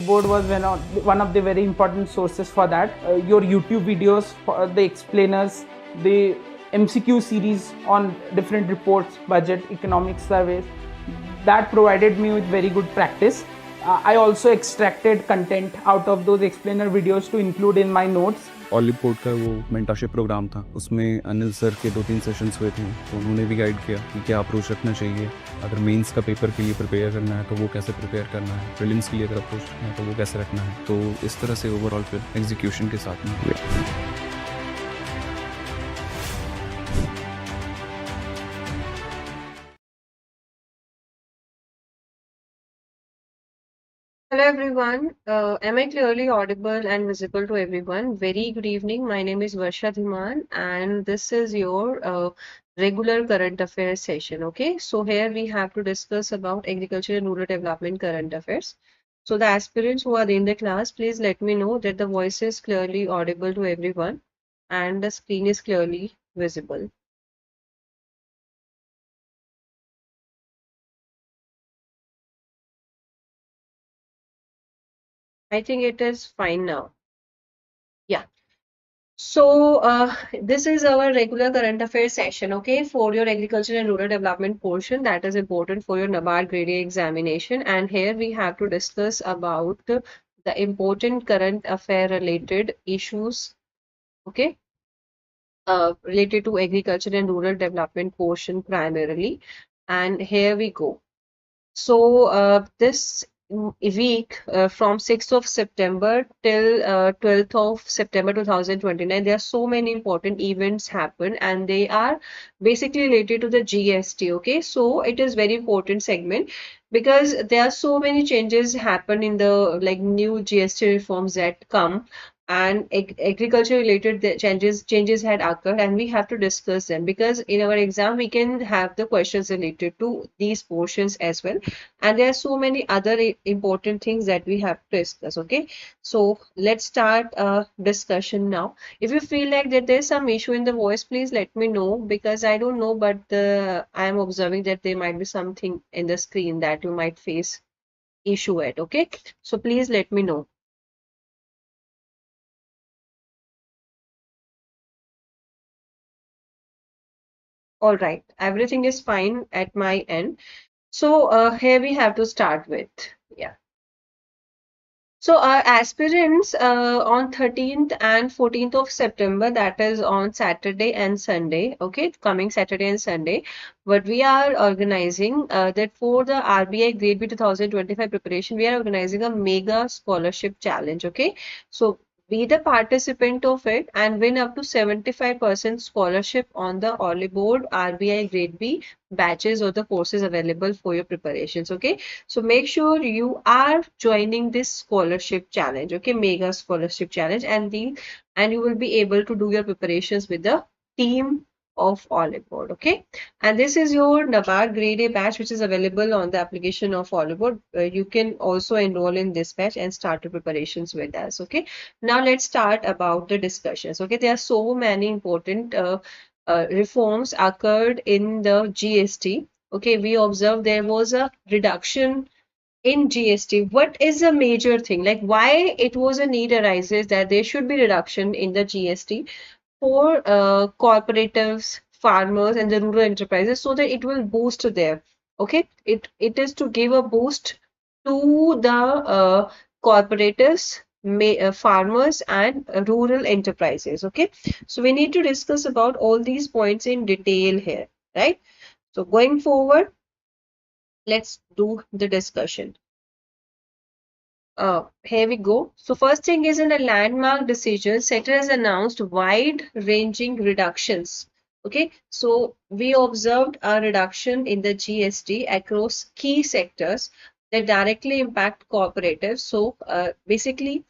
Board was one of the very important sources for that. Your YouTube videos, for the explainers, the MCQ series on different reports, budget, economic surveys, that provided me with very good practice. I also extracted content out of those explainer videos to include in my notes. Oliveboard का वो mentorship programme था, उसमें Anil sir के 2-3 sessions हुए थे, तो उन्होंने भी गाइड किया कि क्या अप्रोच रखना चाहिए, अगर मेंस का पेपर के लिए प्रिपेयर करना है तो वो कैसे प्रिपेयर करना है, प्रीलिम्स के लिए अगर अप्रोच रखना है तो वो कैसे रखना है, तो इस तरह से ओवरऑल फिर एग्जीक्यूशन के साथ में हुए। Hello everyone, am I clearly audible and visible to everyone? Very good evening, my name is Varsha Ma'am and this is your regular current affairs session, okay? So here we have to discuss about agriculture and rural development current affairs. So the aspirants who are in the class, please let me know that the voice is clearly audible to everyone and the screen is clearly visible. I think it is fine now. Yeah. So this is our regular current affairs session, okay, for your agriculture and rural development portion that is important for your NABARD Grade A examination. And here we have to discuss about the important current affair related issues, okay, related to agriculture and rural development portion primarily. And here we go. So this week from 6th of September till 12th of September 2029, there are so many important events happen and they are basically related to the GST. Okay, so it is very important segment because there are so many changes happen in the like new GST reforms that come and agriculture related changes had occurred and we have to discuss them because in our exam we can have the questions related to these portions as well, and there are so many other important things that we have to discuss. Okay, so let's start a discussion now. If you feel like that there's some issue in the voice, please let me know because I don't know, but I am observing that there might be something in the screen that you might face issue at. Okay, so please let me know. All right, everything is fine at my end. So here we have to start with, yeah. So our aspirants on 13th and 14th of September, that is on Saturday and Sunday, okay, coming Saturday and Sunday, but we are organizing that for the RBI Grade B 2025 preparation, we are organizing a mega scholarship challenge, okay. So be the participant of it and win up to 75% scholarship on the Oliveboard RBI Grade B batches or the courses available for your preparations, okay. So make sure you are joining this scholarship challenge, okay, mega scholarship challenge, and you will be able to do your preparations with the team of Oliveboard, okay. And this is your NABARD Grade A batch which is available on the application of Oliveboard. You can also enroll in this batch and start your preparations with us, okay. Now let's start about the discussions, okay. There are so many important reforms occurred in the GST. Okay, we observed there was a reduction in GST. What is the major thing? Like why it was a need arises that there should be reduction in the GST for cooperatives, farmers, and the rural enterprises so that it will boost there. Okay, it is to give a boost to the cooperatives, farmers, and rural enterprises. Okay, so we need to discuss about all these points in detail here, right? So going forward, let's do the discussion. Here we go. So first thing is in a landmark decision, sector has announced wide-ranging reductions. Okay, so we observed a reduction in the GST across key sectors that directly impact cooperatives. So basically,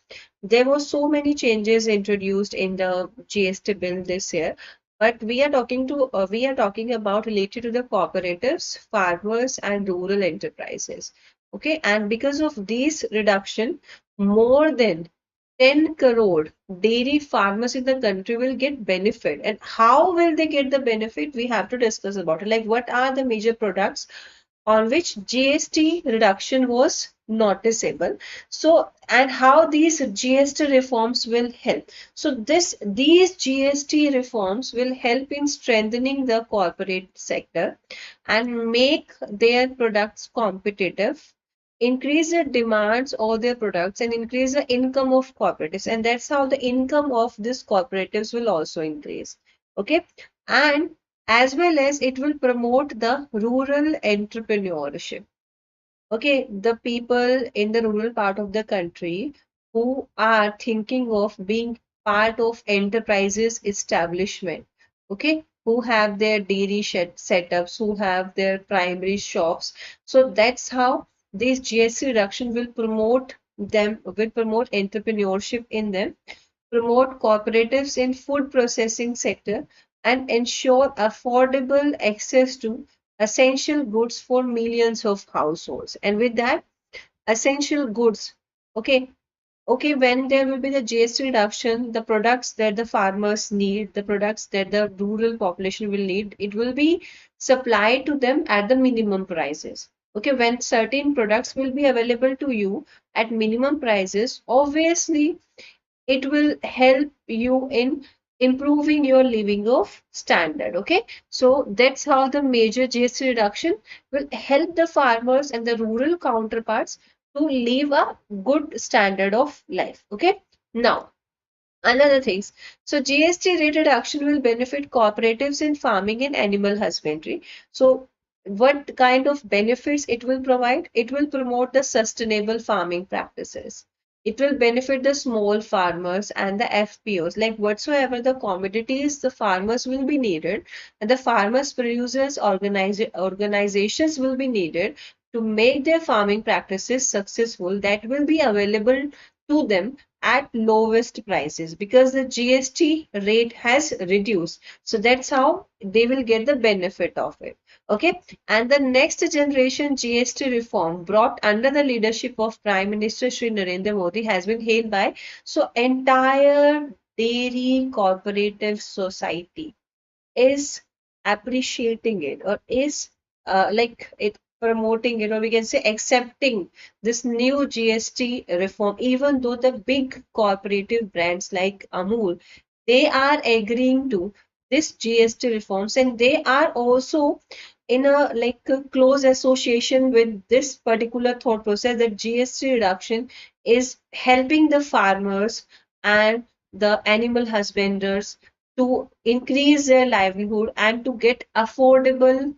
there were so many changes introduced in the GST bill this year. But we are talking about related to the cooperatives, farmers, and rural enterprises. Okay, and because of this reduction, more than 10 crore dairy farmers in the country will get benefit. And how will they get the benefit? We have to discuss about it. Like what are the major products on which GST reduction was noticeable. So, and how these GST reforms will help. So these GST reforms will help in strengthening the corporate sector and make their products competitive, increase the demands of their products, and increase the income of cooperatives. And that's how the income of these cooperatives will also increase. Okay. And as well as it will promote the rural entrepreneurship. Okay, the people in the rural part of the country who are thinking of being part of enterprises establishment, okay, who have their dairy shed setups, who have their primary shops. So that's how this GST reduction will promote them, will promote entrepreneurship in them, promote cooperatives in food processing sector, and ensure affordable access to essential goods for millions of households. And with that, essential goods, okay, okay, when there will be the GST reduction, the products that the farmers need, the products that the rural population will need, it will be supplied to them at the minimum prices. Okay, when certain products will be available to you at minimum prices, obviously it will help you in improving your living of standard. Okay, so that's how the major GST reduction will help the farmers and the rural counterparts to live a good standard of life. Okay, now another things, so GST rate reduction will benefit cooperatives in farming and animal husbandry. So what kind of benefits it will provide? It will promote the sustainable farming practices. It will benefit the small farmers and the FPOs, like whatsoever the commodities the farmers will be needed, and the farmers producers organizations will be needed to make their farming practices successful, that will be available to them at lowest prices because the GST rate has reduced. So that's how they will get the benefit of it. Okay. And the next generation GST reform brought under the leadership of Prime Minister Shri Narendra Modi has been hailed by so entire dairy cooperative society is appreciating it, or is like it promoting it, or we can say accepting this new GST reform, even though the big cooperative brands like Amul, they are agreeing to this GST reforms, and they are also in a like a close association with this particular thought process that GST reduction is helping the farmers and the animal husbanders to increase their livelihood and to get affordable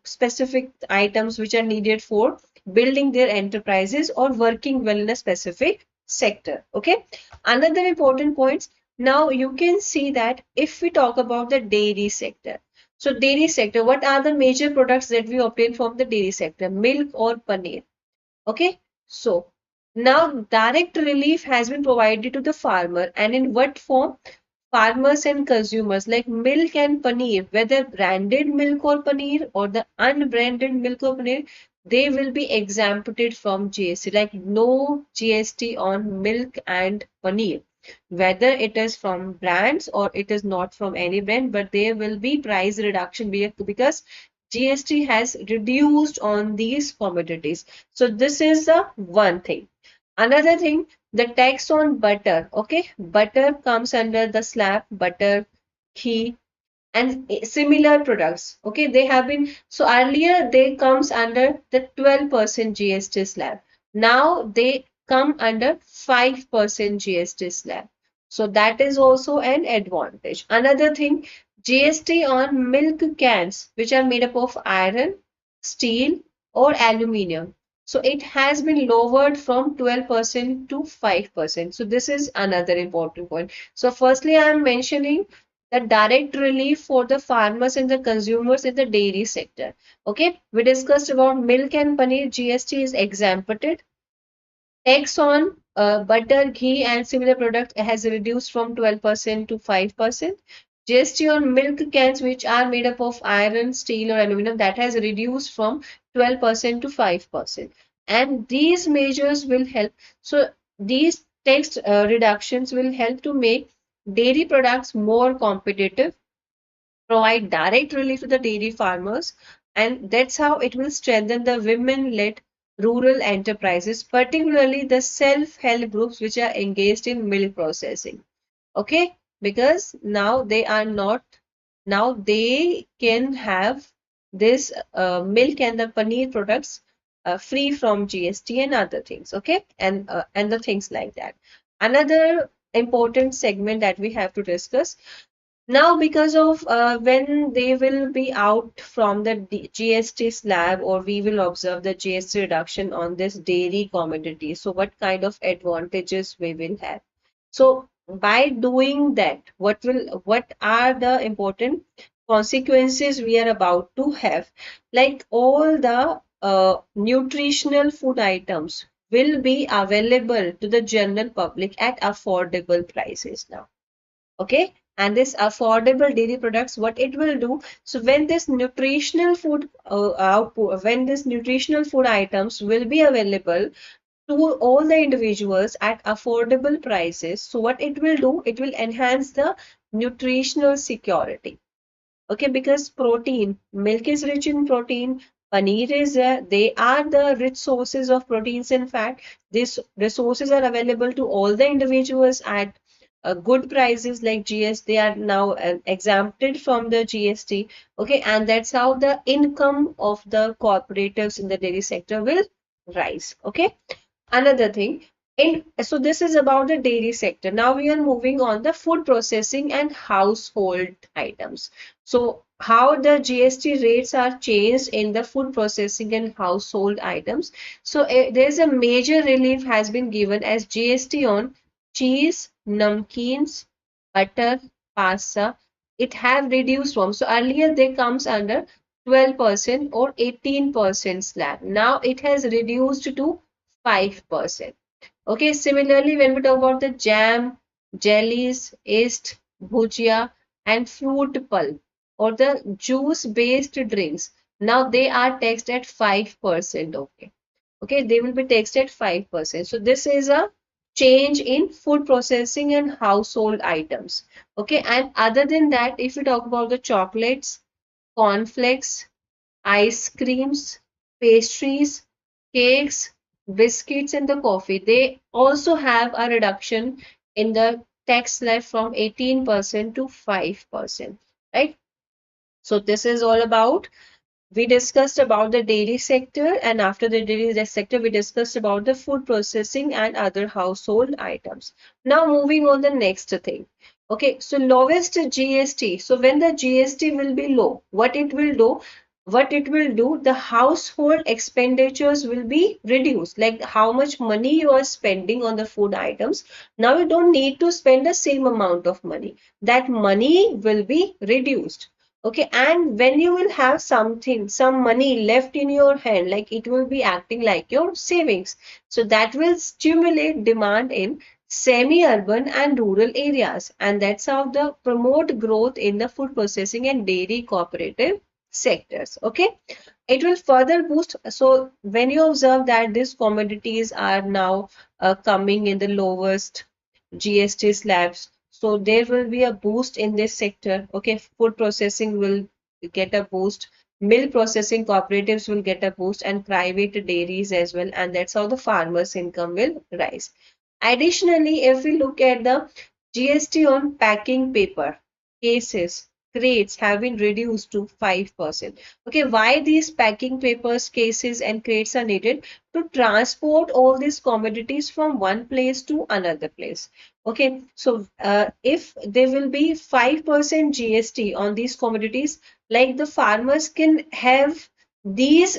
specific items which are needed for building their enterprises or working well in a specific sector. Okay. Another important point. Now you can see that if we talk about the dairy sector. So dairy sector, what are the major products that we obtain from the dairy sector? Milk or paneer. Okay. So now direct relief has been provided to the farmer, and in what form? Farmers and consumers like milk and paneer, whether branded milk or paneer or the unbranded milk or paneer, they will be exempted from GST, like no GST on milk and paneer, whether it is from brands or it is not from any brand, but there will be price reduction because GST has reduced on these commodities. So this is the one thing. Another thing, the tax on butter. Okay, butter comes under the slab, butter, ghee, and similar products. Okay, they have been, so earlier they comes under the 12% GST slab. Now they come under 5% GST slab. So that is also an advantage. Another thing, GST on milk cans, which are made up of iron, steel, or aluminium. So it has been lowered from 12% to 5%. So this is another important point. So firstly, I am mentioning the direct relief for the farmers and the consumers in the dairy sector. Okay, we discussed about milk and paneer, GST is exempted. Tax on butter, ghee, and similar product has reduced from 12% to 5%. GST on milk cans, which are made up of iron, steel, or aluminum, that has reduced from 12% to 5%. And these measures will help. So these tax reductions will help to make dairy products more competitive, provide direct relief to the dairy farmers, and that's how it will strengthen the women-led rural enterprises, particularly the self-help groups which are engaged in milk processing. Okay, because now they are not, now they can have this milk and the paneer products free from GST and other things. Okay, and the things like that. Another important segment that we have to discuss now, because of when they will be out from the GST slab, or we will observe the GST reduction on this dairy commodity. So what kind of advantages we will have? So by doing that, what are the important consequences we are about to have? Like all the nutritional food items will be available to the general public at affordable prices now. Okay, and this affordable dairy products, what it will do, so when this nutritional food output, when this nutritional food items will be available to all the individuals at affordable prices, so what it will do, it will enhance the nutritional security. Okay, because protein, milk is rich in protein, paneer is they are the rich sources of proteins and fat. These resources are available to all the individuals at good prices like GST. They are now exempted from the GST. Okay, and that's how the income of the cooperatives in the dairy sector will rise. Okay, another thing. So this is about the dairy sector. Now we are moving on the food processing and household items. So how the GST rates are changed in the food processing and household items. So there's a major relief has been given as GST on cheese, namkeens, butter, pasta. It have reduced from, so earlier they comes under 12% or 18% slab. Now it has reduced to 5%. Okay, similarly, when we talk about the jam, jellies, yeast, bhujia, and fruit pulp or the juice-based drinks, now they are taxed at 5%. Okay, okay, they will be taxed at 5%. So this is a change in food processing and household items. Okay, and other than that, if we talk about the chocolates, cornflakes, ice creams, pastries, cakes, biscuits, and the coffee, they also have a reduction in the tax slab from 18% to 5%, right? So this is all about, we discussed about the dairy sector, and after the dairy sector, we discussed about the food processing and other household items. Now moving on the next thing. Okay, so lowest GST. So when the GST will be low, what it will do, the household expenditures will be reduced. Like how much money you are spending on the food items. Now you don't need to spend the same amount of money. That money will be reduced. Okay, and when you will have something, some money left in your hand, like it will be acting like your savings. So that will stimulate demand in semi-urban and rural areas. And that's how the promote growth in the food processing and dairy cooperative sectors. Okay, it will further boost. So when you observe that these commodities are now coming in the lowest GST slabs, so there will be a boost in this sector. Okay, food processing will get a boost, milk processing cooperatives will get a boost, and private dairies as well, and that's how the farmers' income will rise. Additionally, if we look at the GST on packing paper, cases, crates have been reduced to 5%. Okay, why these packing papers, cases, and crates are needed? To transport all these commodities from one place to another place. Okay, so if there will be 5% GST on these commodities, like the farmers can have these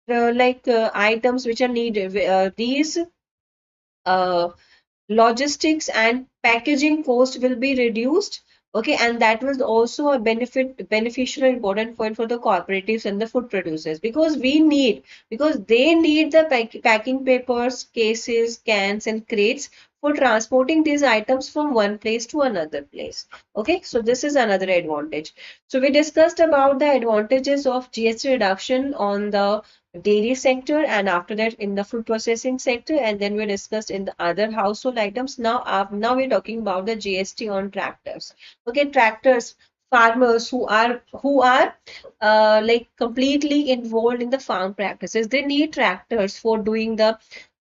items which are needed, these uh, logistics and packaging cost will be reduced. Okay, and that was also a beneficial important point for the cooperatives and the food producers, because they need the packing papers, cases, cans, and crates for transporting these items from one place to another place. Okay, so this is another advantage. So we discussed about the advantages of GST reduction on the dairy sector, and after that in the food processing sector, and then we discussed in the other household items. Now we're talking about the GST on tractors. Okay, tractors, farmers who are like completely involved in the farm practices. They need tractors for doing the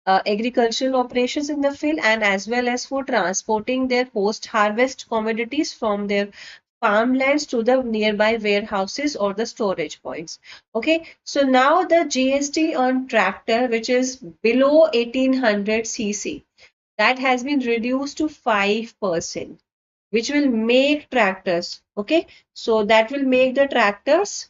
agricultural operations in the field, and as well as for transporting their post-harvest commodities from their farmlands to the nearby warehouses or the storage points. Okay, so now the GST on tractor, which is below 1800 cc, that has been reduced to 5%, which will make tractors, okay, so that will make the tractors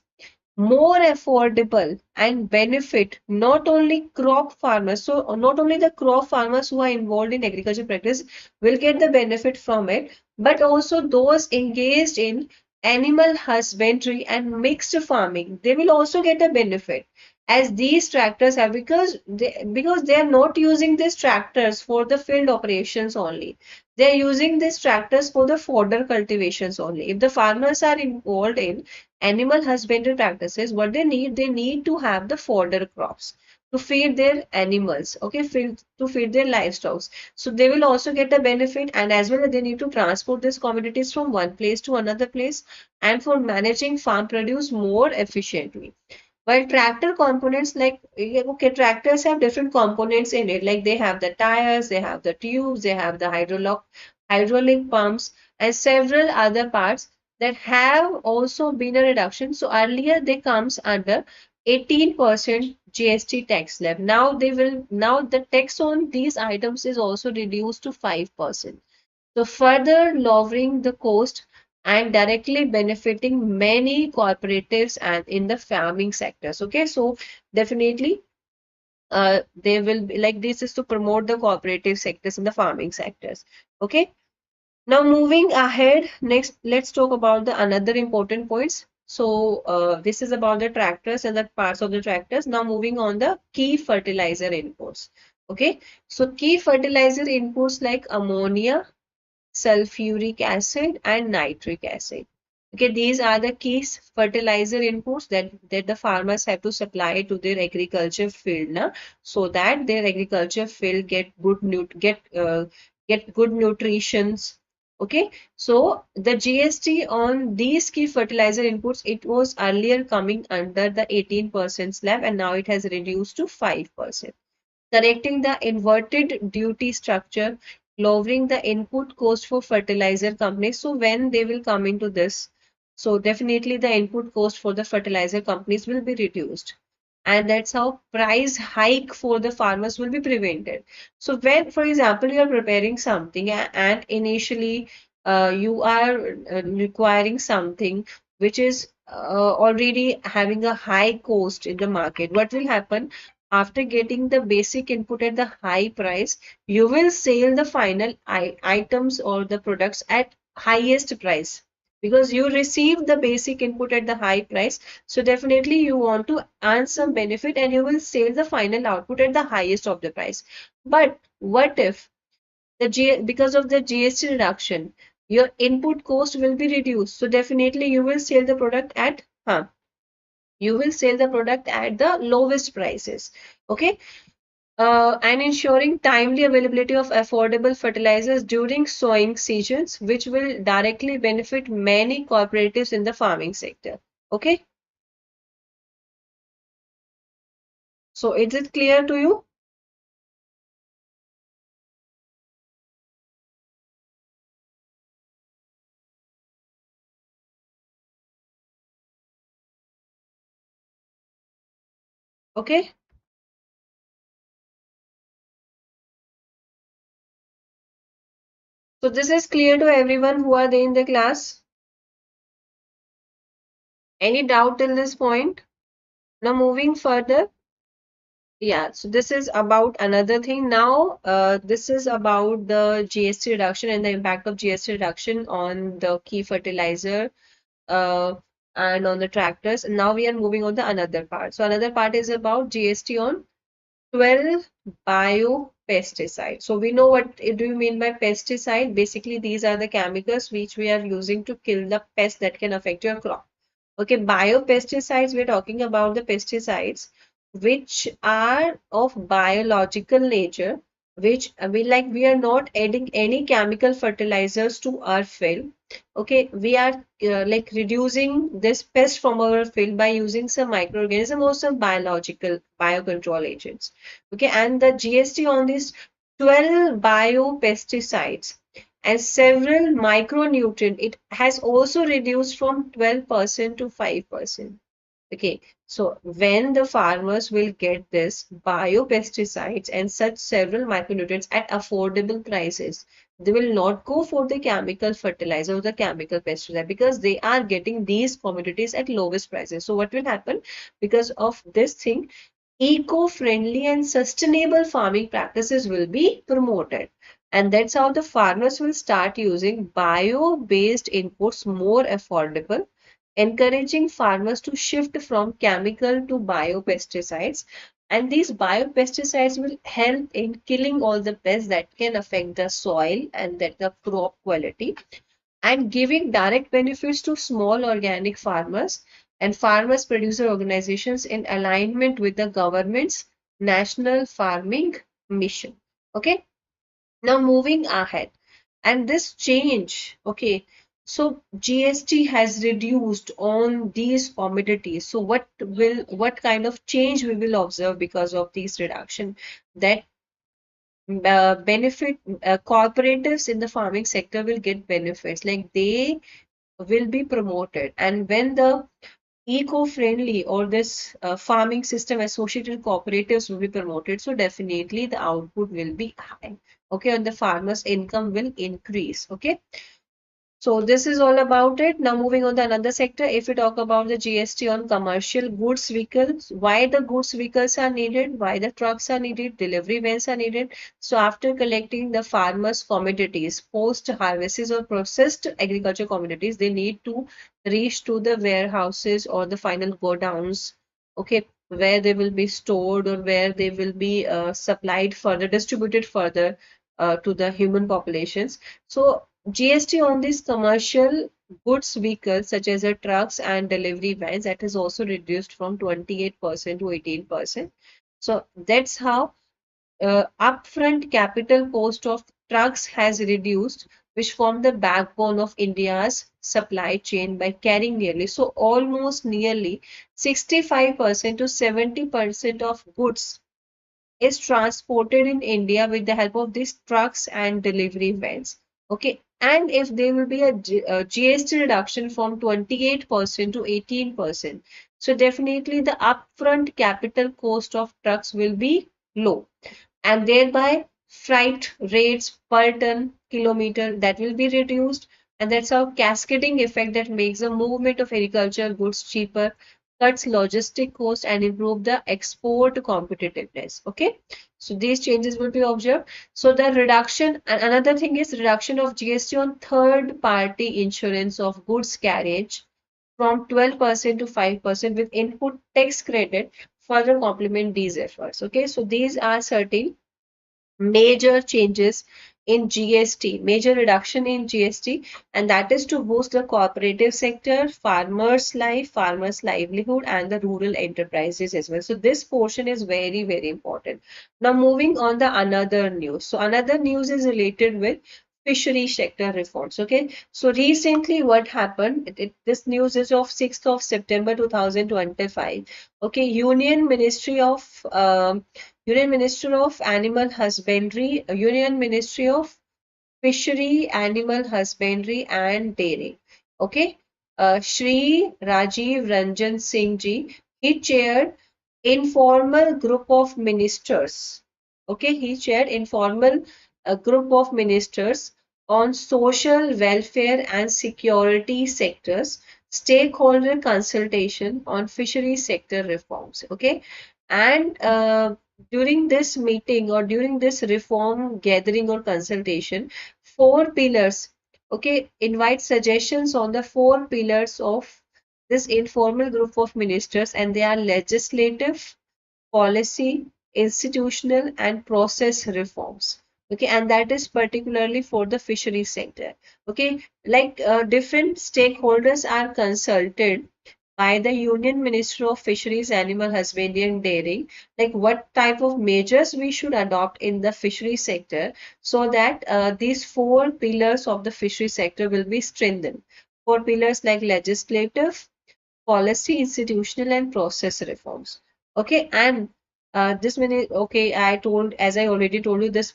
more affordable and benefit not only crop farmers. So not only the crop farmers who are involved in agriculture practice will get the benefit from it, but also those engaged in animal husbandry and mixed farming, they will also get a benefit, as these tractors have, because they are not using these tractors for the field operations only. They are using these tractors for the fodder cultivations only. If the farmers are involved in animal husbandry practices, what they need to have the fodder crops to feed their animals, okay, to feed their livestock. So they will also get the benefit, and as well as they need to transport these commodities from one place to another place, and for managing farm produce more efficiently. While tractor components, like, okay, tractors have different components in it, like they have the tires, they have the tubes, they have the hydraulic pumps, and several other parts that have also been a reduction. So earlier they comes under 18% GST tax slab. Now the tax on these items is also reduced to 5%. So further lowering the cost and directly benefiting many cooperatives and in the farming sectors. Okay, so definitely they will be like, this is to promote the cooperative sectors in the farming sectors. Okay, now moving ahead, next let's talk about the another important points. So this is about the tractors and the parts of the tractors. Now moving on the key fertilizer inputs. Okay, so key fertilizer inputs like ammonia, sulfuric acid, and nitric acid. Okay, these are the key fertilizer inputs that the farmers have to supply to their agriculture field, na, so that their agriculture field get good nutritions. Okay, so the GST on these key fertilizer inputs, it was earlier coming under the 18% slab, and now it has reduced to 5%, correcting the inverted duty structure, lowering the input cost for fertilizer companies. So when they will come into this, so definitely the input cost for the fertilizer companies will be reduced. And that's how price hike for the farmers will be prevented. So when, for example, you are preparing something and initially you are requiring something which is already having a high cost in the market, what will happen? After getting the basic input at the high price, you will sell the final items or the products at highest price, because you receive the basic input at the high price. So definitely you want to earn some benefit, and you will sell the final output at the highest of the price. But what if because of the GST reduction, your input cost will be reduced? So definitely you will sell the product at the lowest prices. Okay, and ensuring timely availability of affordable fertilizers during sowing seasons, which will directly benefit many cooperatives in the farming sector. Okay, so is it clear to you? Okay, so this is clear to everyone who are there in the class. Any doubt till this point? Now moving further. Yeah, so this is about another thing. Now, this is about the GST reduction and the impact of GST reduction on the key fertilizer uh, and on the tractors. And now we are moving on to another part. So another part is about GST on 12 biopesticides. So we know what do you mean by pesticide. Basically, these are the chemicals which we are using to kill the pests that can affect your crop. Okay, biopesticides, we're talking about the pesticides which are of biological nature, which we are not adding any chemical fertilizers to our field. Okay, we are like reducing this pest from our field by using some microorganism or some biological biocontrol agents. Okay, and the GST on these 12 biopesticides and several micronutrient, it has also reduced from 12% to 5%. Okay, so when the farmers will get this biopesticides and such several micronutrients at affordable prices, they will not go for the chemical fertilizer or the chemical pesticide because they are getting these commodities at lowest prices. So what will happen? Because of this thing, eco-friendly and sustainable farming practices will be promoted. And that's how the farmers will start using bio-based inputs more affordable, encouraging farmers to shift from chemical to biopesticides. And these biopesticides will help in killing all the pests that can affect the soil and that the crop quality, and giving direct benefits to small organic farmers and farmers producer organizations in alignment with the government's national farming mission. Okay, now moving ahead, and this change, okay, so GST has reduced on these commodities. So what kind of change we will observe because of this reduction? That benefit cooperatives in the farming sector will get benefits, like they will be promoted. And when the eco-friendly or this farming system associated cooperatives will be promoted, so definitely the output will be high. Okay, and the farmers' income will increase. Okay, so this is all about it. Now moving on to another sector, if we talk about the GST on commercial goods vehicles, why the goods vehicles are needed, why the trucks are needed, delivery vans are needed. So after collecting the farmers' commodities, post harvests or processed agriculture commodities, they need to reach to the warehouses or the final go downs, okay, where they will be stored or where they will be supplied further, distributed further to the human populations. So GST on these commercial goods vehicles such as the trucks and delivery vans, that is also reduced from 28% to 18%. So that's how upfront capital cost of trucks has reduced, which form the backbone of India's supply chain by carrying nearly, so almost nearly 65% to 70% of goods is transported in India with the help of these trucks and delivery vans. Okay, and if there will be a GST reduction from 28% to 18%, so definitely the upfront capital cost of trucks will be low, and thereby freight rates per ton kilometer that will be reduced. And that's how cascading effect that makes the movement of agricultural goods cheaper, cuts logistic cost and improve the export competitiveness. Okay, so these changes will be observed. So the reduction, and another thing is reduction of GST on third party insurance of goods carriage from 12% to 5% with input tax credit further complement these efforts. Okay, so these are certain major changes in GST, major reduction in GST, and that is to boost the cooperative sector, farmers' livelihood, and the rural enterprises as well. So this portion is very, very important. Now moving on the another news. So another news is related with fishery sector reforms. Okay, so recently what happened? This news is of 6th of September 2025. Okay, Union Minister of Animal Husbandry, Union Ministry of Fishery, Animal Husbandry and Dairy. Okay, Shri Rajiv Ranjan Singh ji, he chaired informal group of ministers. Okay, he chaired informal group of ministers on social welfare and security sectors, stakeholder consultation on fishery sector reforms. Okay, and during this meeting or during this reform gathering or consultation, four pillars, okay, invite suggestions on the four pillars of this informal group of ministers, and they are legislative, policy, institutional, and process reforms. Okay, and that is particularly for the fisheries sector. Okay, like different stakeholders are consulted by the Union Minister of Fisheries, Animal Husbandry and Dairying, like what type of measures we should adopt in the fishery sector so that these four pillars of the fishery sector will be strengthened. Four pillars like legislative, policy, institutional, and process reforms. Okay, and this minute, okay, as I already told you, this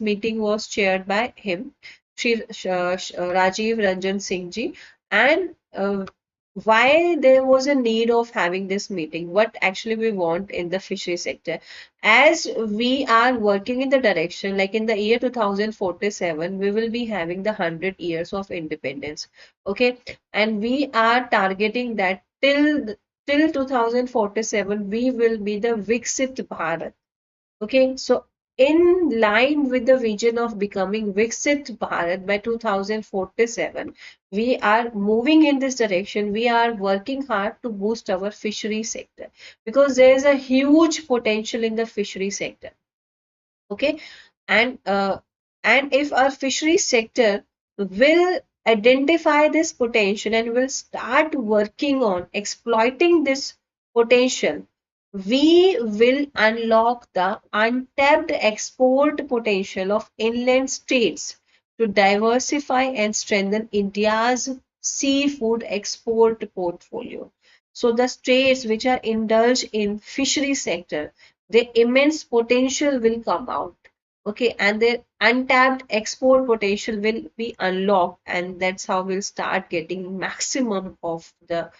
meeting was chaired by him, Rajiv Ranjan Singh ji, and why there was a need of having this meeting, what actually we want in the fishery sector. As we are working in the direction, like in the year 2047, we will be having the 100 years of independence. Okay, and we are targeting that till 2047 we will be the Viksit Bharat. Okay, so in line with the vision of becoming Viksit Bharat by 2047, we are moving in this direction. We are working hard to boost our fishery sector because there is a huge potential in the fishery sector. Okay, and if our fishery sector will identify this potential and will start working on exploiting this potential, we will unlock the untapped export potential of inland states to diversify and strengthen India's seafood export portfolio. So the states which are indulged in fishery sector, the immense potential will come out. Okay, and their untapped export potential will be unlocked, and that's how we'll start getting maximum of the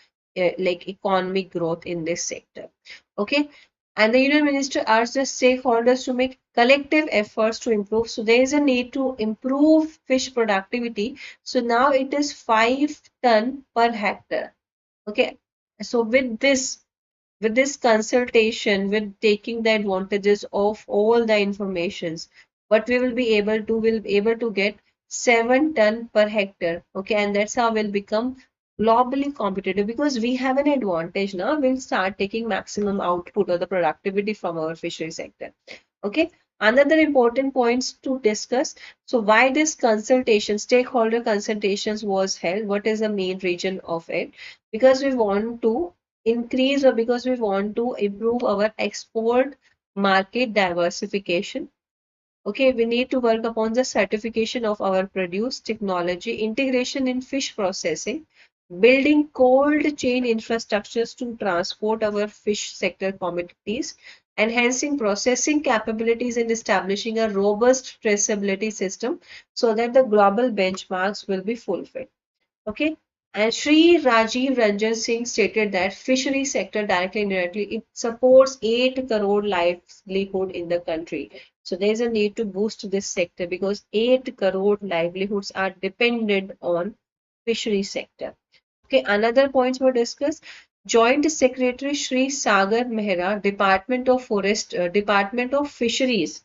like economic growth in this sector. Okay, and the Union Minister urged the stakeholders to make collective efforts to improve. So there is a need to improve fish productivity. So now it is 5 ton per hectare. Okay, so with this consultation, with taking the advantages of all the informations, what we will be able to get 7 ton per hectare. Okay, and that's how we'll become globally competitive because we have an advantage now. We'll start taking maximum output or the productivity from our fishery sector. Okay, another important points to discuss. So why this consultation, stakeholder consultations was held? What is the main reason of it? Because we want to increase or because we want to improve our export market diversification. Okay, we need to work upon the certification of our produce, technology, integration in fish processing, building cold chain infrastructures to transport our fish sector commodities, enhancing processing capabilities and establishing a robust traceability system so that the global benchmarks will be fulfilled. Okay, and Sri Rajiv Ranjan Singh stated that fishery sector directly and indirectly it supports 8 crore livelihood in the country. So there is a need to boost this sector because 8 crore livelihoods are dependent on fishery sector. Okay, another points were discussed. Joint Secretary Sri Sagar Mehra, Department of Fisheries,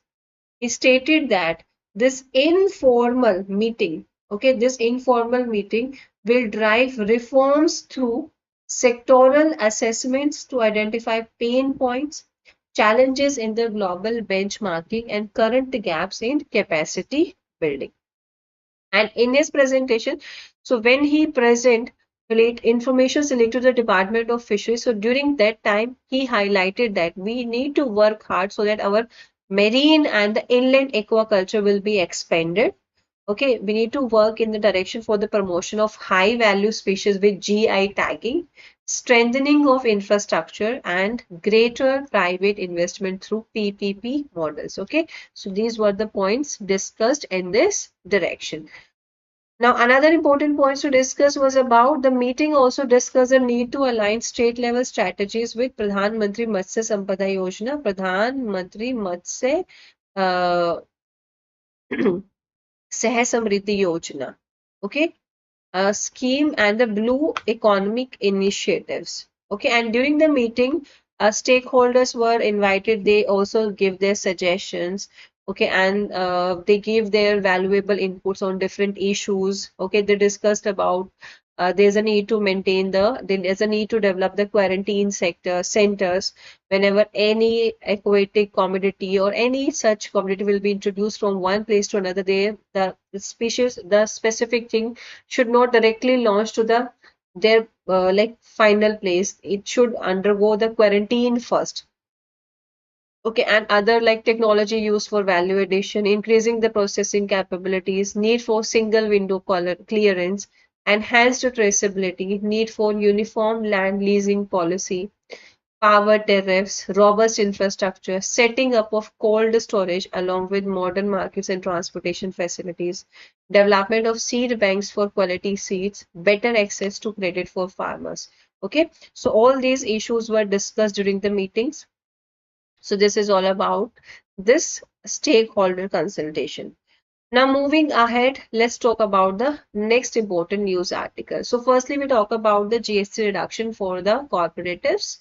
he stated that this informal meeting, okay, this informal meeting will drive reforms through sectoral assessments to identify pain points, challenges in the global benchmarking, and current gaps in capacity building. And in his presentation, so when he present information related to the Department of Fisheries, so during that time he highlighted that we need to work hard so that our marine and the inland aquaculture will be expanded. Okay, we need to work in the direction for the promotion of high value species with GI tagging, strengthening of infrastructure, and greater private investment through PPP models. Okay, so these were the points discussed in this direction. Now, another important point to discuss was about the meeting also discussed the need to align state level strategies with Pradhan Mantri Matsya Sampada Yojana, Pradhan Mantri Matsya Sah Samriddhi Yojana, okay, scheme and the blue economic initiatives. Okay, and during the meeting, stakeholders were invited. They also give their suggestions. Okay, and they gave their valuable inputs on different issues. Okay, they discussed about there's a need to there's a need to develop the quarantine centers whenever any aquatic commodity or any such commodity will be introduced from one place to another. The specific thing should not directly launch to their like final place. It should undergo the quarantine first. Okay, and other like technology used for value addition, increasing the processing capabilities, need for single window clearance, enhanced traceability, need for uniform land leasing policy, power tariffs, robust infrastructure, setting up of cold storage along with modern markets and transportation facilities, development of seed banks for quality seeds, better access to credit for farmers. Okay, so all these issues were discussed during the meetings. So this is all about this stakeholder consultation. Now moving ahead, let's talk about the next important news article. So firstly, we talk about the GST reduction for the cooperatives,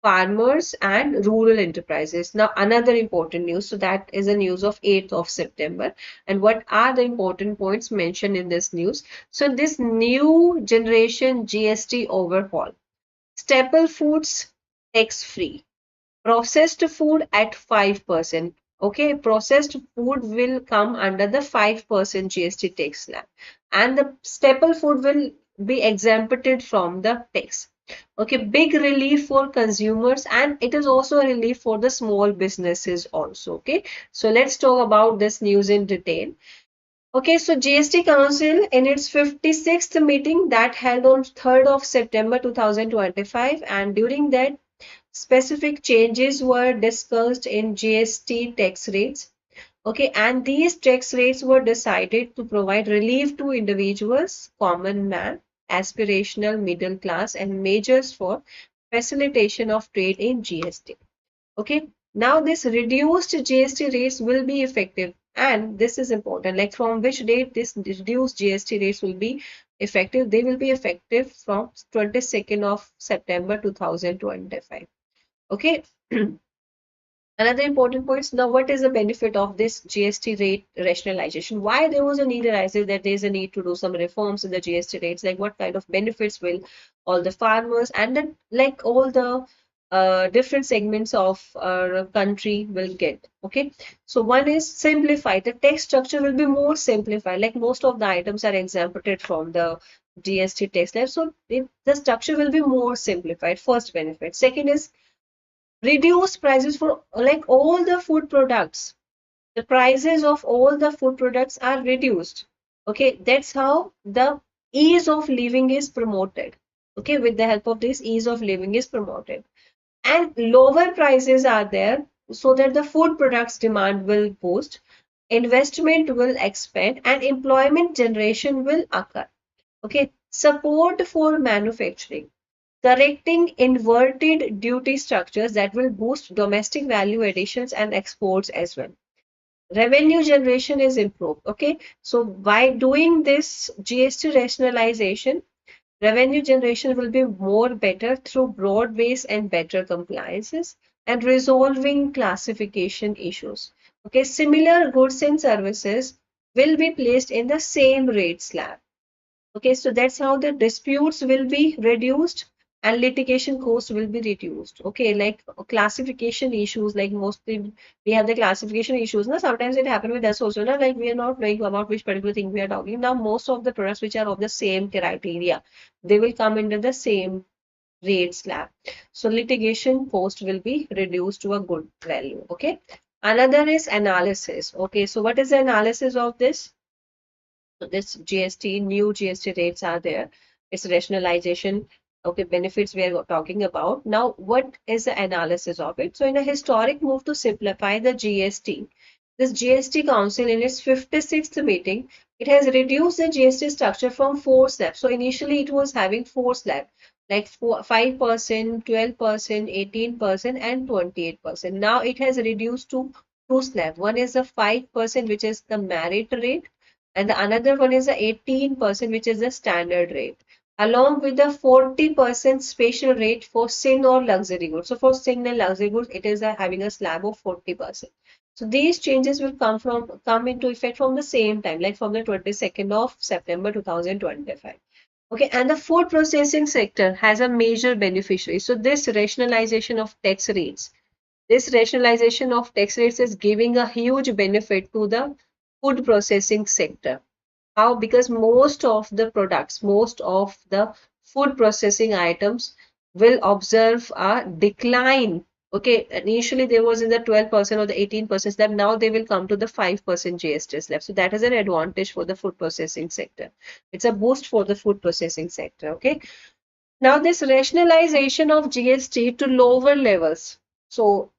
farmers and rural enterprises. Now another important news, so that is a news of 8th of September. And what are the important points mentioned in this news? So this new generation GST overhaul, staple foods tax free, processed food at 5%. Okay, processed food will come under the 5% GST tax slab, and the staple food will be exempted from the tax. Okay, big relief for consumers, and it is also a relief for the small businesses also. Okay, so let's talk about this news in detail. Okay, so GST Council in its 56th meeting that held on 3rd of September 2025, and during that specific changes were discussed in GST tax rates. Okay, and these tax rates were decided to provide relief to individuals, common man, aspirational middle class, and measures for facilitation of trade in GST. Okay, now this reduced GST rates will be effective, and this is important. Like from which date this reduced GST rates will be effective? They will be effective from 22nd of September 2025. Okay. Another important point is now what is the benefit of this GST rate rationalization? Why there was a need arises that there is a need to do some reforms in the GST rates, like what kind of benefits will all the farmers and then like all the different segments of our country will get. Okay, so one is simplified. The tax structure will be more simplified. Like most of the items are exempted from the GST tax slab, so the structure will be more simplified. First benefit. Second is reduce prices for like all the food products. The prices of all the food products are reduced. Okay, that's how the ease of living is promoted. Okay, with the help of this, ease of living is promoted, and lower prices are there so that the food products demand will boost, investment will expand, and employment generation will occur. Okay, support for manufacturing, correcting inverted duty structures that will boost domestic value additions and exports as well. Revenue generation is improved. Okay, so by doing this GST rationalization, revenue generation will be more better through broad base and better compliances and resolving classification issues. Okay, similar goods and services will be placed in the same rate slab. Okay, so that's how the disputes will be reduced and litigation costs will be reduced. Okay, like classification issues, like mostly we have the classification issues. Now, sometimes it happens with us also. Now, like we are not knowing about which particular thing we are talking. Now, most of the products which are of the same criteria, they will come into the same rate slab. So litigation cost will be reduced to a good value. Okay. Another is analysis. Okay, so what is the analysis of this? So this GST, new GST rates are there. It's rationalization. Okay, benefits we are talking about. Now, what is the analysis of it? So in a historic move to simplify the GST, this GST Council in its 56th meeting, it has reduced the GST structure from 4 slabs. So initially it was having 4 slabs, like 5%, 12%, 18%, and 28%. Now it has reduced to 2 slabs. One is the 5%, which is the merit rate, and the another one is the 18%, which is the standard rate, along with the 40% special rate for sin or luxury goods. So for sin and luxury goods, it is having a slab of 40%. So these changes will come into effect from the same time, like from the 22nd of September 2025. Okay, and the food processing sector has a major beneficiary. So this rationalization of tax rates, is giving a huge benefit to the food processing sector. How? Because most of the products, most of the food processing items will observe a decline. Okay, initially there was in the 12% or the 18%, that now they will come to the 5% GST left. So that is an advantage for the food processing sector. It's a boost for the food processing sector. Okay. Now this rationalization of GST to lower levels. So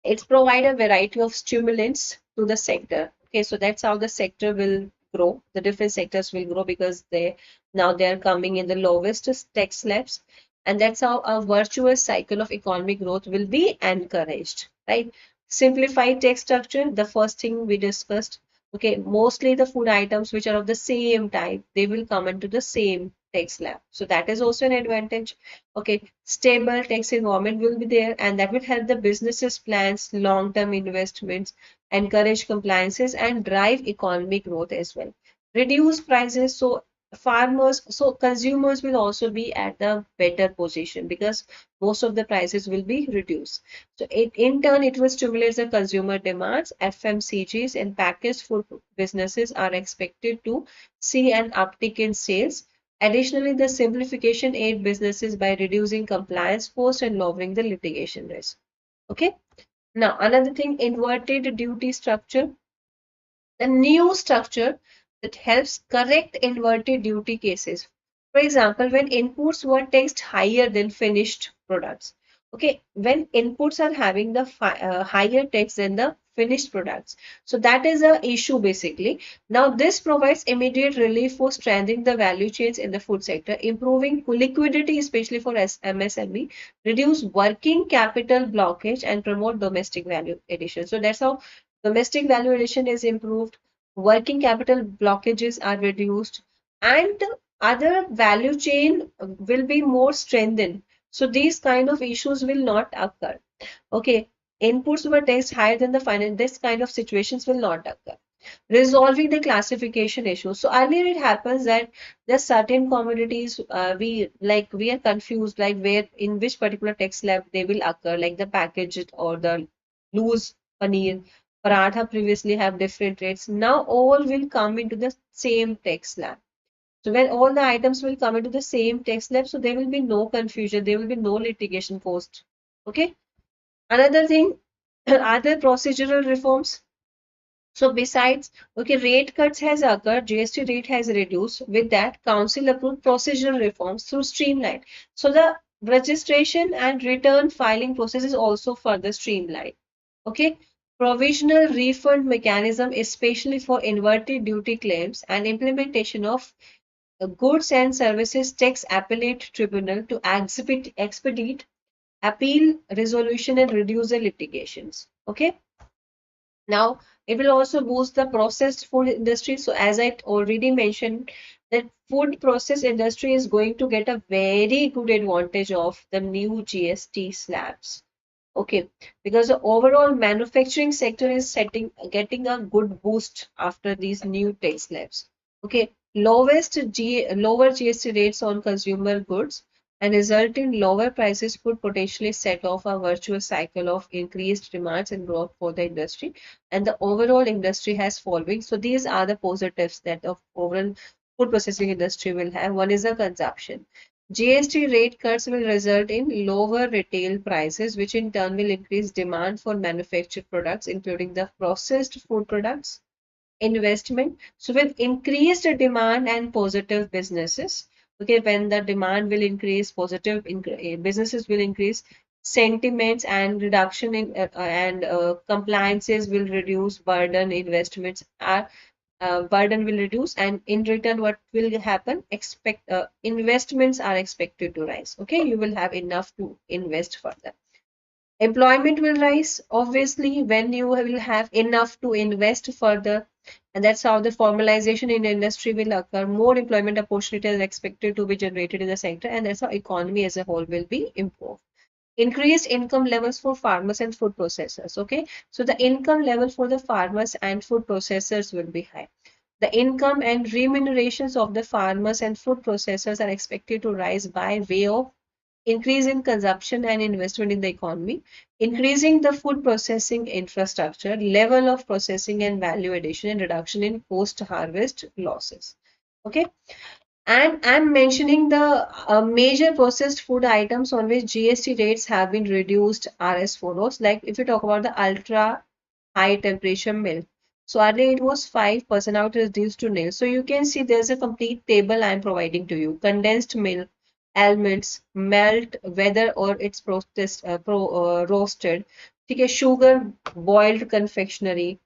it's provide a variety of stimulants to the sector. Okay, so that's how the sector will grow. The different sectors will grow because they are coming in the lowest tax slabs, and that's how a virtuous cycle of economic growth will be encouraged. Right? Simplified tax structure. The first thing we discussed. Okay, mostly the food items which are of the same type, they will come into the same tax slab. So that is also an advantage. Okay, stable tax environment will be there, and that will help the businesses plans long-term investments, encourage compliances, and drive economic growth as well. Reduce prices, so consumers will also be at the better position because most of the prices will be reduced. So in turn it will stimulate the consumer demands. FMCGs and packaged food businesses are expected to see an uptick in sales. Additionally, the simplification aid businesses by reducing compliance costs and lowering the litigation risk. Okay. Now, another thing, inverted duty structure. The new structure that helps correct inverted duty cases. For example, when inputs were taxed higher than finished products. Okay, when inputs are having the higher tax than the finished products. So that is a issue basically. Now this provides immediate relief for strengthening the value chains in the food sector, improving liquidity, especially for MSME, reduce working capital blockage, and promote domestic value addition. So that's how domestic value addition is improved, working capital blockages are reduced, and other value chain will be more strengthened. So these kind of issues will not occur. Okay, inputs were taxed higher than the final. This kind of situations will not occur. Resolving the classification issue. So earlier it happens that there are certain commodities we are confused like where in which particular tax slab they will occur, like the packaged or the loose paneer. Paratha previously have different rates. Now all will come into the same tax slab. So when all the items will come into the same tax slab, so there will be no confusion, there will be no litigation cost. Okay. Another thing, other procedural reforms. So besides, okay, rate cuts has occurred, GST rate has reduced. With that, council approved procedural reforms through streamline. So the registration and return filing process is also further streamlined. Okay, provisional refund mechanism, especially for inverted duty claims, and implementation of goods and services tax appellate tribunal to expedite appeal resolution and reduce the litigations. Okay. Now, it will also boost the processed food industry. So as I already mentioned, that food process industry is going to get a very good advantage of the new GST slabs. Okay, because the overall manufacturing sector is getting a good boost after these new tax slabs. Okay, lower GST rates on consumer goods and result in lower prices could potentially set off a virtuous cycle of increased demands and growth for the industry, and the overall industry has following. So these are the positives that the overall food processing industry will have. One is the consumption. GST rate cuts will result in lower retail prices, which in turn will increase demand for manufactured products, including the processed food products. Investment. So with increased demand and positive businesses, okay, when the demand will increase, businesses will increase, sentiments and reduction in compliances will reduce, burden will reduce, and in return what will happen, investments are expected to rise. Okay, you will have enough to invest further. Employment will rise obviously when you will have enough to invest further, and that's how the formalization in the industry will occur. More employment opportunities are expected to be generated in the sector, and that's how economy as a whole will be improved. Increased income levels for farmers and food processors. Okay, so the income level for the farmers and food processors will be high. The income and remunerations of the farmers and food processors are expected to rise by way of increase in consumption and investment in the economy, increasing the food processing infrastructure, level of processing and value addition, and reduction in post-harvest losses. Okay. And I'm mentioning the major processed food items on which GST rates have been reduced are as follows. Like if you talk about the ultra high temperature milk. So earlier it was 5%, now it is reduced to nil. So you can see there's a complete table I'm providing to you. Condensed milk, almonds, melt, whether or it's processed, roasted. Okay, sugar, boiled confectionery.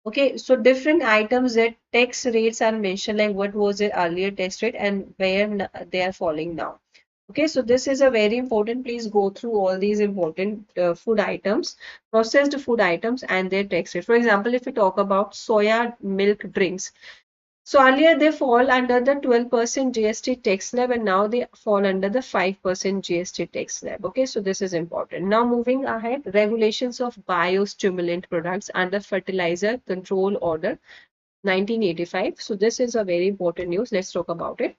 Okay, so different items that tax rates are mentioned, like what was the earlier tax rate and where they are falling now. Okay, so this is a very important. Please go through all these important food items, processed food items, and their tax rate. For example, if we talk about soya milk drinks, so earlier they fall under the 12% GST tax slab, and now they fall under the 5% GST tax slab. Okay, so this is important. Now moving ahead, regulations of biostimulant products under Fertilizer Control Order 1985. So this is a very important news. Let's talk about it.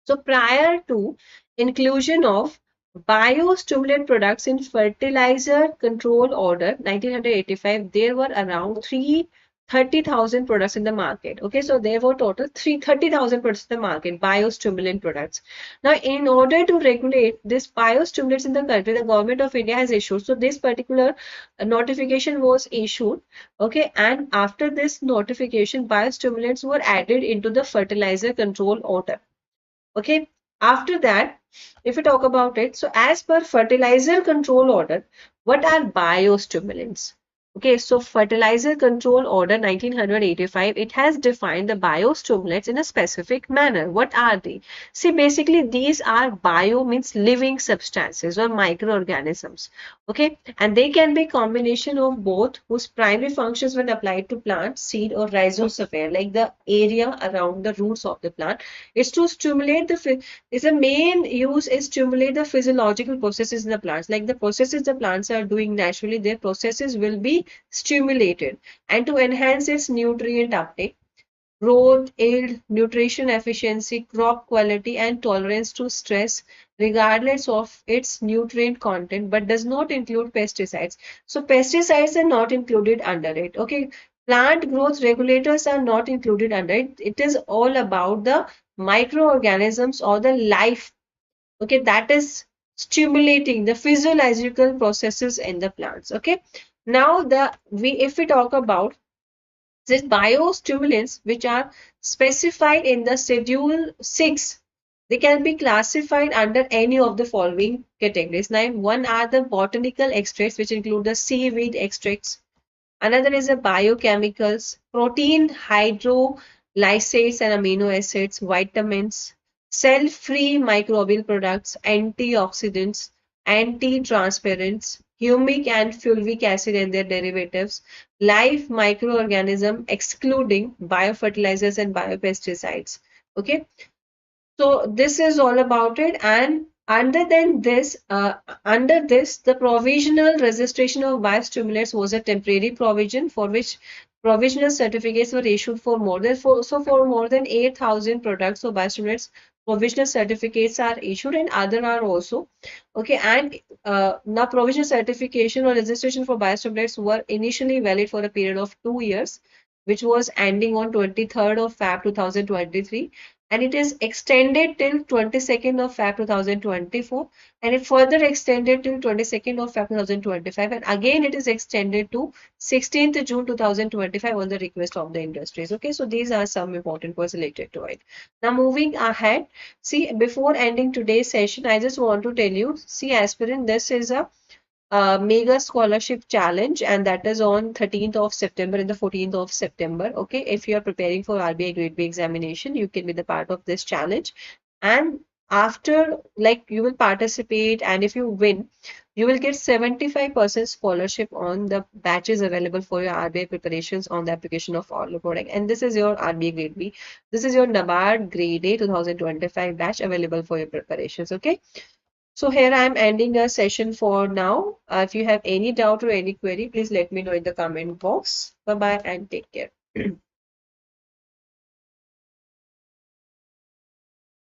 So prior to inclusion of biostimulant products in Fertilizer Control Order 1985, there were around 30,000 products in the market. Okay, so there were total 30,000 products in the market, biostimulant products. Now, in order to regulate this biostimulants in the country, the government of India has issued. So this particular notification was issued. Okay, and after this notification, biostimulants were added into the Fertilizer Control Order. Okay, after that, if we talk about it, so as per Fertilizer Control Order, what are biostimulants? Okay, so Fertilizer Control Order 1985, it has defined the biostimulants in a specific manner. What are they? See, basically these are bio means living substances or microorganisms. Okay, and they can be combination of both whose primary functions when applied to plant, seed or rhizosphere, like the area around the roots of the plant, is to stimulate the main use is stimulate the physiological processes in the plants. Like the processes the plants are doing naturally, their processes will be stimulated, and to enhance its nutrient uptake, growth, yield, nutrition efficiency, crop quality, and tolerance to stress, regardless of its nutrient content, but does not include pesticides. So pesticides are not included under it. Okay, plant growth regulators are not included under it. It is all about the microorganisms or the life. Okay, that is stimulating the physiological processes in the plants. Okay, now if we talk about these biostimulants, which are specified in the Schedule 6, they can be classified under any of the following categories. Now, one are the botanical extracts, which include the seaweed extracts. Another is the biochemicals, protein hydrolysates and amino acids, vitamins, cell-free microbial products, antioxidants, anti-transparents, humic and fulvic acid and their derivatives, live microorganism excluding biofertilizers and biopesticides. Okay, so this is all about it. And under this, the provisional registration of biostimulants was a temporary provision for which provisional certificates were issued for more than for more than 8,000 products. So biostimulants provisional certificates are issued, and other are also. Okay, and now provisional certification or registration for biostimulants were initially valid for a period of 2 years, which was ending on 23rd of Feb 2023. And it is extended till 22nd of Feb 2024, and it further extended till 22nd of Feb 2025, and again it is extended to 16th June 2025 on the request of the industries. Okay, so these are some important points related to it. Now moving ahead, see, before ending today's session, I just want to tell you, see, aspirant, this is a mega scholarship challenge, and that is on 13th of September and the 14th of September. Okay, if you are preparing for RBI Grade B examination, you can be the part of this challenge, and after, like, you will participate, and if you win, you will get 75% scholarship on the batches available for your RBI preparations on the application of Oliveboard. And this is your RBI Grade B. This is your NABARD Grade A 2025 batch available for your preparations. Okay. So here I am ending a session for now. If you have any doubt or any query, please let me know in the comment box. Bye bye and take care.